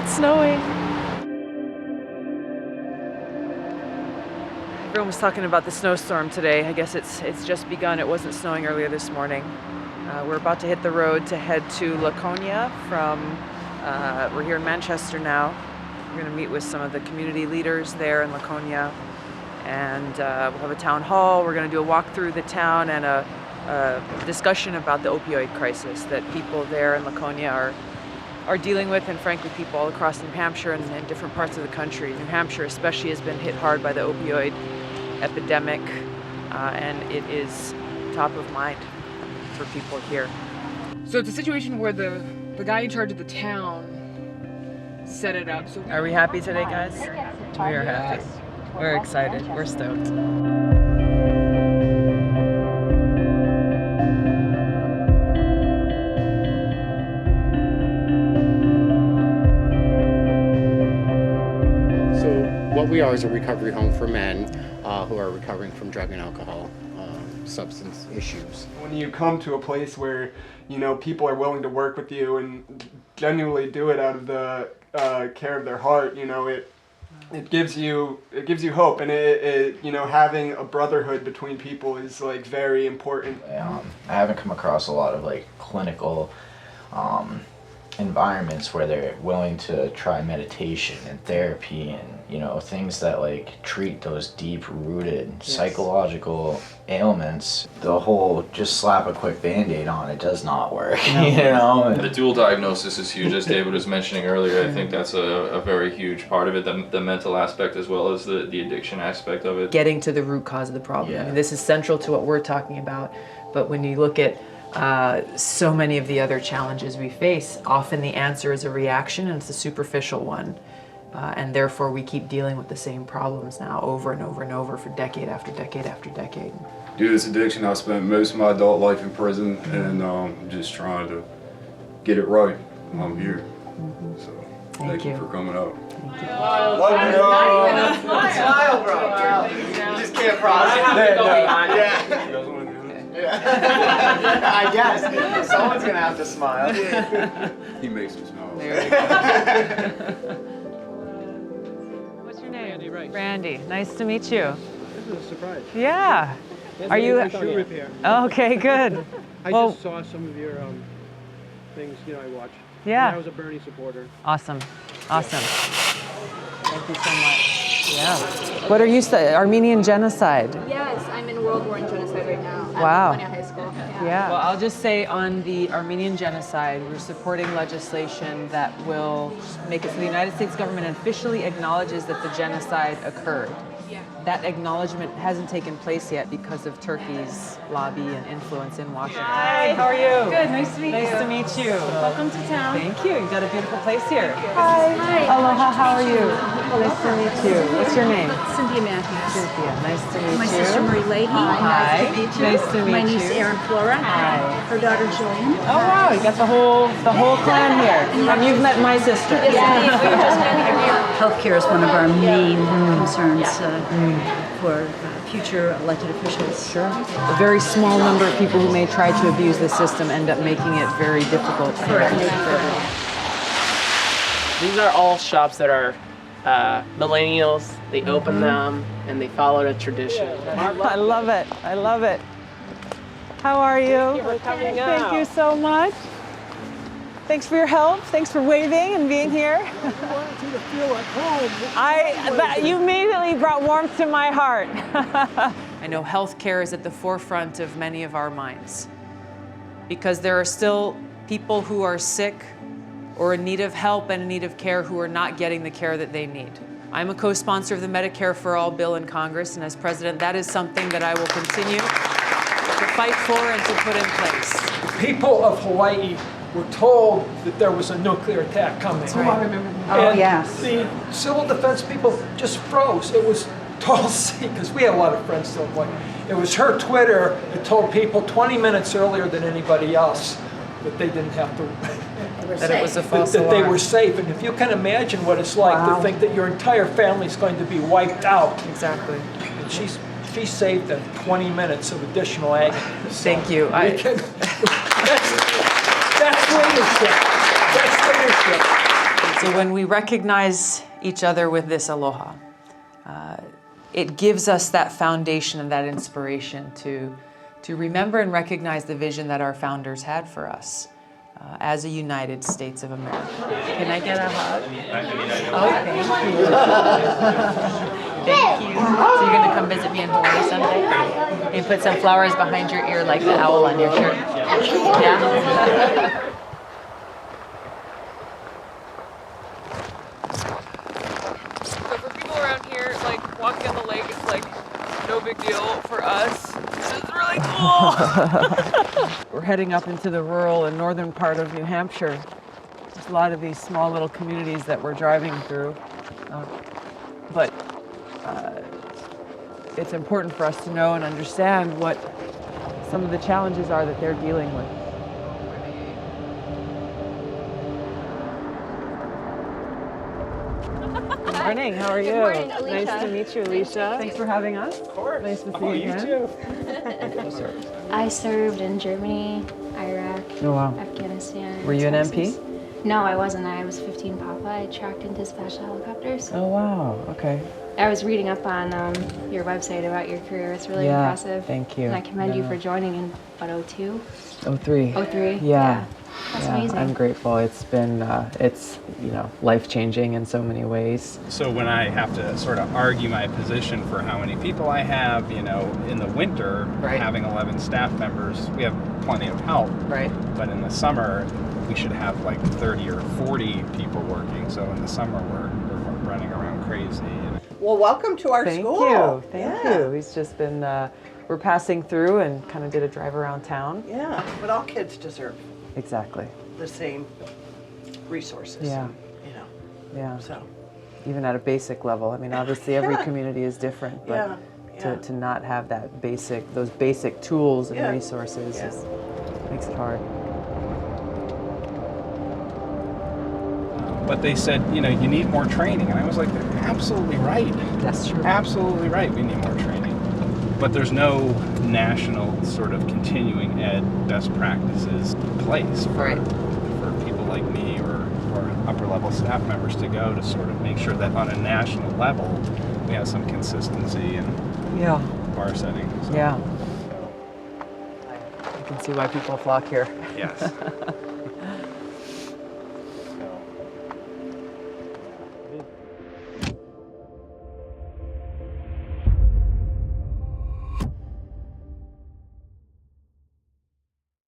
It's snowing. Everyone was talking about the snowstorm today. I guess it's just begun. It wasn't snowing earlier this morning. We're about to hit the road to head to Laconia from, we're here in Manchester now. We're going to meet with some of the community leaders there in Laconia, and we'll have a town hall. We're going to do a walk through the town and a discussion about the opioid crisis that people there in Laconia are dealing with, and frankly people all across New Hampshire and different parts of the country. New Hampshire especially has been hit hard by the opioid epidemic, and it is top of mind for people here. So it's a situation where the guy in charge of the town set it up. So are we happy today, guys? We are happy. We're excited. We're stoked. What we are is a recovery home for men who are recovering from drug and alcohol substance issues. When you come to a place where, you know, people are willing to work with you and genuinely do it out of the care of their heart, you know, it gives you hope, and it you know, having a brotherhood between people is like very important. I haven't come across a lot of like clinical environments where they're willing to try meditation and therapy and, you know, things that like treat those deep-rooted psychological ailments. The whole just slap a quick band-aid on it does not work. You know, the dual diagnosis is huge, as David was mentioning earlier. I think that's a very huge part of it, the mental aspect as well as the addiction aspect of it. Getting to the root cause of the problem. Yeah. I mean, this is central to what we're talking about, but when you look at so many of the other challenges we face, often the answer is a reaction, and it's a superficial one. And therefore we keep dealing with the same problems now over and over and over for decade after decade after decade. Due to this addiction, I spent most of my adult life in prison, and just trying to get it right. I'm here. So thank you for coming out. Thank you. Smile, bro. You just can't process it. I guess. Someone's gonna have to smile. He makes me smile. What's your name? Randy, right. Randy, nice to meet you. This is a surprise. Yeah. Are you? Shoe repair. Okay, good. I just saw some of your things, you know, I watched. Yeah. And I was a Bernie supporter. Awesome. Awesome. Thank you so much. Yeah. What are you studying? Armenian Genocide. Yes, I'm in World War and Genocide right now at Wow. Laconia High School. Yeah. Well, I'll just say on the Armenian Genocide, we're supporting legislation that will make it so the United States government officially acknowledges that the genocide occurred. Yeah. That acknowledgement hasn't taken place yet because of Turkey's lobby and influence in Washington. Hi, how are you? Good, nice to meet you. Nice to meet you. Welcome to town. Thank you. You've got a beautiful place here. Hi. Aloha, how are you? Nice to meet you. What's your name? Cynthia Matthews. Cynthia, nice to meet you. My sister Marie Leahy. Hi. Nice to meet you. Nice to meet My niece you. Erin Flora. Hi. Her daughter Jillian. Oh wow, you got the whole clan here. You've met my sister. Healthcare is one of our main concerns for future elected officials. Sure. A very small number of people who may try to abuse the system end up making it very difficult for everyone. these are all shops that are millennials. They open them and they follow the tradition. I love it. I love it. How are you? Thank you for coming out. Thank you so much. Thanks for your help. Thanks for waving and being here. You immediately brought warmth to my heart. I know healthcare is at the forefront of many of our minds because there are still people who are sick or in need of help and in need of care who are not getting the care that they need. I'm a co-sponsor of the Medicare for All bill in Congress, and as president, that is something that I will continue to fight for and to put in place. The people of Hawaii were told that there was a nuclear attack coming. That's right. I remember. Oh, And yes. the civil defense people just froze. It was Tulsi, because we had a lot of friends still in Hawaii. It was her Twitter that told people 20 minutes earlier than anybody else that they didn't have to, That it was a false that they alarm. were safe. And if you can imagine what it's like to think that your entire family is going to be wiped out. Exactly. And she saved them 20 minutes of additional agony. Thank you. That's leadership. That's leadership. So when we recognize each other with this aloha, it gives us that foundation and that inspiration to remember and recognize the vision that our founders had for us as a United States of America. Can I get a hug? Oh, thank you. Thank you. So you're going to come visit me in Hawaii someday? And put some flowers behind your ear like the owl on your shirt? Yeah? So for people around here, like walking on the lake, it's like no big deal. For us, it's really cool. We're heading up into the rural and northern part of New Hampshire. There's a lot of these small little communities that we're driving through, but it's important for us to know and understand what some of the challenges are that they're dealing with. Good morning, how are you? Good morning, Alicia. Nice to meet you, Alicia. Thanks for having us. Of course. Nice to see you again. I served in Germany, Iraq, Oh, wow. Afghanistan. Were you an Texas. MP? No, I wasn't. I was 15 Papa. I tracked and dispatched helicopters. Oh, wow, okay. I was reading up on your website about your career. It's really Yeah, impressive. thank you. And I commend you Yeah. for joining in, what, 02? 03. 03? Yeah. That's Yeah, amazing. I'm grateful. It's been, life-changing in so many ways. So when I have to sort of argue my position for how many people I have, in the winter, Right. having 11 staff members, we have plenty of help. Right. But in the summer, we should have like 30 or 40 people working. So in the summer, we're running around crazy. Well, welcome to our Thank school. you. Thank you. He's just been, we're passing through and kind of did a drive around town. Yeah, but all kids deserve Exactly. the same resources. Yeah. Yeah. So. Even at a basic level. I mean, obviously every community is different, but Yeah. to not have those basic tools and Yeah. resources makes it hard. But they said, you need more training. And I was like, they're absolutely right. That's true. Absolutely right. We need more training. But there's no national sort of continuing ed best practices place for people like me or upper level staff members to go to sort of make sure that on a national level we have some consistency in bar settings. So, Yeah. You can see why people flock here. yes.